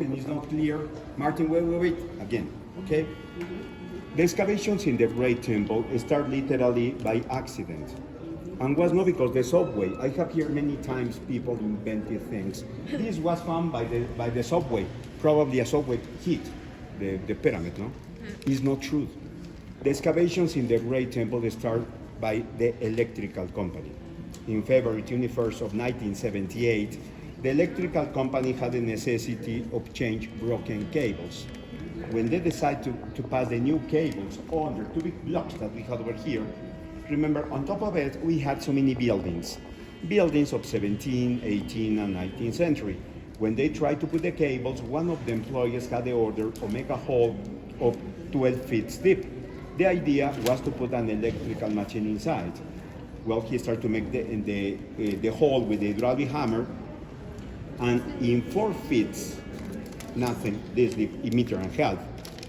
It's not clear. Martin, wait, again, okay? The excavations in the Great Temple start literally by accident. And was not because the subway. I have heard many times people invented things. This was found by the subway. Probably a subway hit the pyramid, no? It's not true. The excavations in the Great Temple start by the electrical company. In February 21st of 1978, the electrical company had the necessity of change broken cables. When they decided to pass the new cables under two big blocks that we had over here, remember, on top of it, we had so many buildings. Buildings of 17th, 18th, and 19th century. When they tried to put the cables, one of the employees had the order to make a hole of 12 feet deep. The idea was to put an electrical machine inside. Well, he started to make the hole with the hydraulic hammer, and in 4 feet, nothing, this deep, a meter and a half,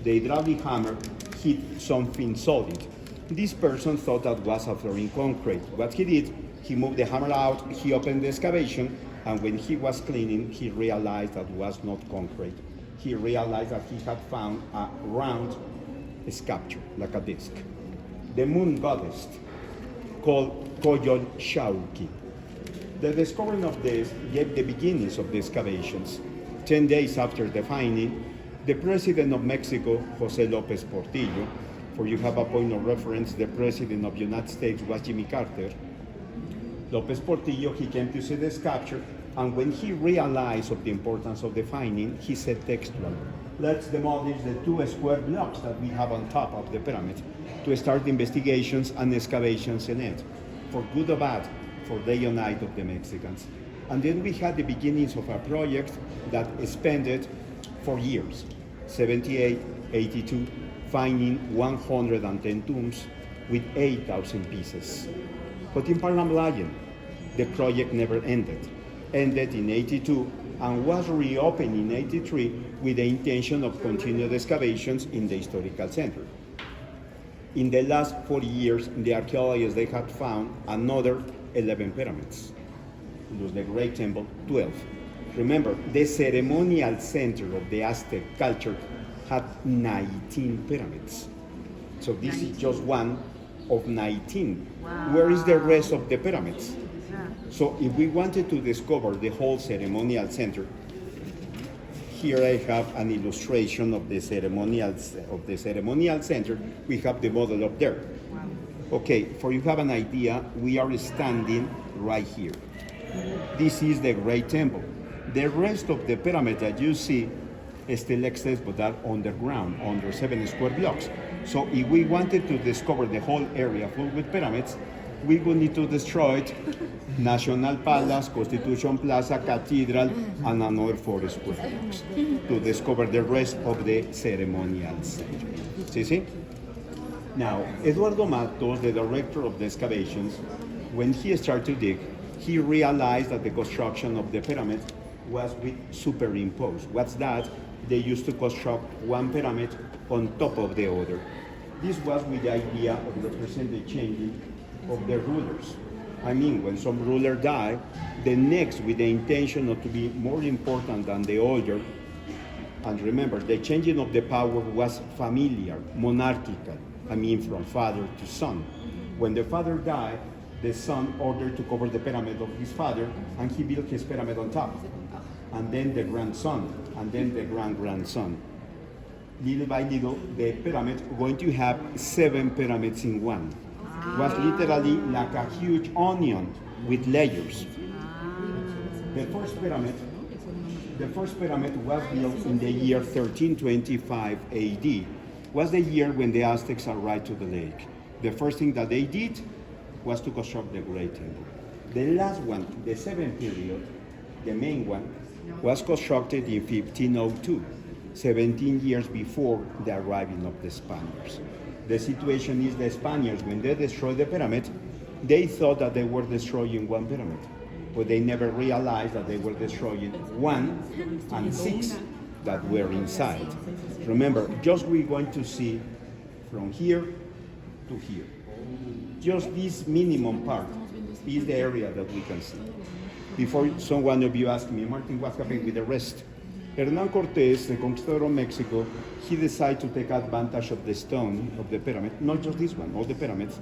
the hydraulic hammer hit something solid. This person thought that was a flooring concrete. What he did, he moved the hammer out, he opened the excavation, and when he was cleaning, he realized that was not concrete. He realized that he had found a round sculpture, like a disc. The moon goddess, called Teōഃkali. The discovering of this gave the beginnings of the excavations. 10 days after the finding, the president of Mexico, José López Portillo, for you have a point of reference, the president of the United States was Jimmy Carter. López Portillo, he came to see the sculpture, and when he realized of the importance of the finding, he said textual, let's demolish the 2 square blocks that we have on top of the pyramid to start investigations and excavations in it, for good or bad, for day or night of the Mexicans. And then we had the beginnings of a project that expanded for years, 78, 82, finding 110 tombs with 8,000 pieces. But in Parnamlayan, the project never ended. Ended in 82 and was reopened in 83 with the intention of continued excavations in the historical center. In the last 40 years, the archaeologists, they had found another 11 pyramids. It was the Great Temple, 12. Remember, the ceremonial center of the Aztec culture had 19 pyramids. So this 19. Is just one of 19. Wow. Where is the rest of the pyramids? Yeah. So if we wanted to discover the whole ceremonial center, here I have an illustration of the ceremonial center. We have the model up there. Wow. Okay, for you have an idea, we are standing right here. This is the Great Temple. The rest of the pyramid that you see still exists, but that underground, under 7 square blocks. So if we wanted to discover the whole area full with pyramids, we would need to destroy it, National Palace, Constitution Plaza, Cathedral, and another 4 square blocks to discover the rest of the ceremonial center. See? Now, Eduardo Matos, the director of the excavations, when he started to dig, he realized that the construction of the pyramid was with superimposed. What's that? They used to construct one pyramid on top of the other. This was with the idea of representing the changing of the rulers. I mean, when some ruler died, the next, with the intention of to be more important than the older, and remember, the changing of the power was familiar, monarchical, I mean from father to son. When the father died, the son ordered to cover the pyramid of his father, and he built his pyramid on top. And then the grandson, and then the grandson. Little by little, the pyramid going to have 7 pyramids in one. It was literally like a huge onion with layers. The first pyramid was built in the year 1325 AD. Was the year when the Aztecs arrived to the lake. The first thing that they did was to construct the Great Temple. The last one, the 7th period, the main one, was constructed in 1502, 17 years before the arriving of the Spaniards. The situation is the Spaniards, when they destroyed the pyramid, they thought that they were destroying one pyramid, but they never realized that they were destroying 1 and 6 that were inside. Remember, just we're going to see from here to here. Just this minimum part is the area that we can see. Before someone of you ask me, Martin, what's happening with the rest? Hernán Cortés, the conquistador of Mexico, he decided to take advantage of the stone of the pyramid, not just this one, all the pyramids,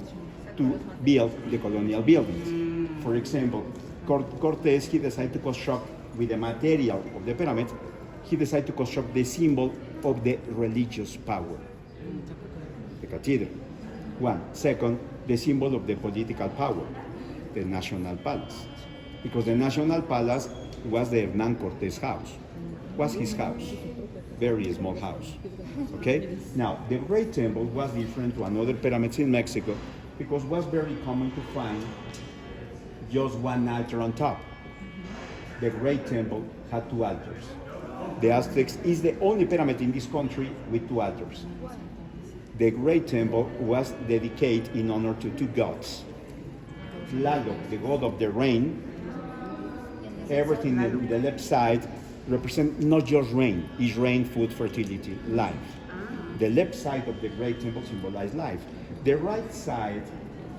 to build the colonial buildings. For example, Cortés, he decided to construct with the material of the pyramid, he decided to construct the symbol of the religious power, the cathedral. One. Second, the symbol of the political power, the National Palace. Because the National Palace was the Hernán Cortés house, was his house, very small house. Okay? Now, the Great Temple was different to another pyramids in Mexico because it was very common to find just one altar on top. The Great Temple had two altars. The Aztecs is the only pyramid in this country with two altars. The Great Temple was dedicated in honor to two gods. Tlaloc, the god of the rain. Everything on the left side represents not just rain, it's rain, food, fertility, life. The left side of the Great Temple symbolizes life. The right side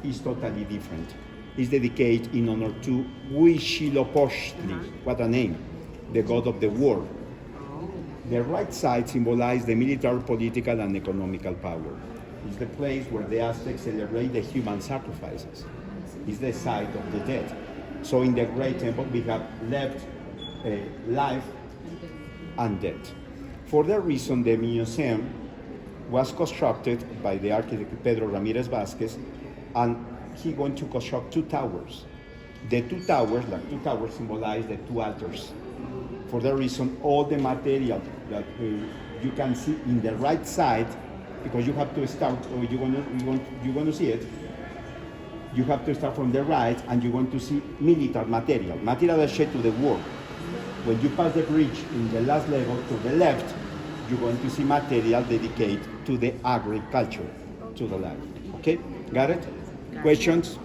is totally different. It's dedicated in honor to Huitzilopochtli, what a name, the god of the war. The right side symbolizes the military, political, and economical power. It's the place where the Aztecs celebrate the human sacrifices. It's the site of the dead. So in the Great Temple, we have left life and death. For that reason, the museum was constructed by the architect Pedro Ramirez Vázquez, and he going to construct two towers. The two towers symbolize the two altars. For that reason, all the material that you can see in the right side, because you have to start, or you're going to see it, you have to start from the right, and you're going to see military material that's shared to the war. When you pass the bridge in the last level to the left, you're going to see material dedicated to the agriculture, to the land. Okay, got it? Questions?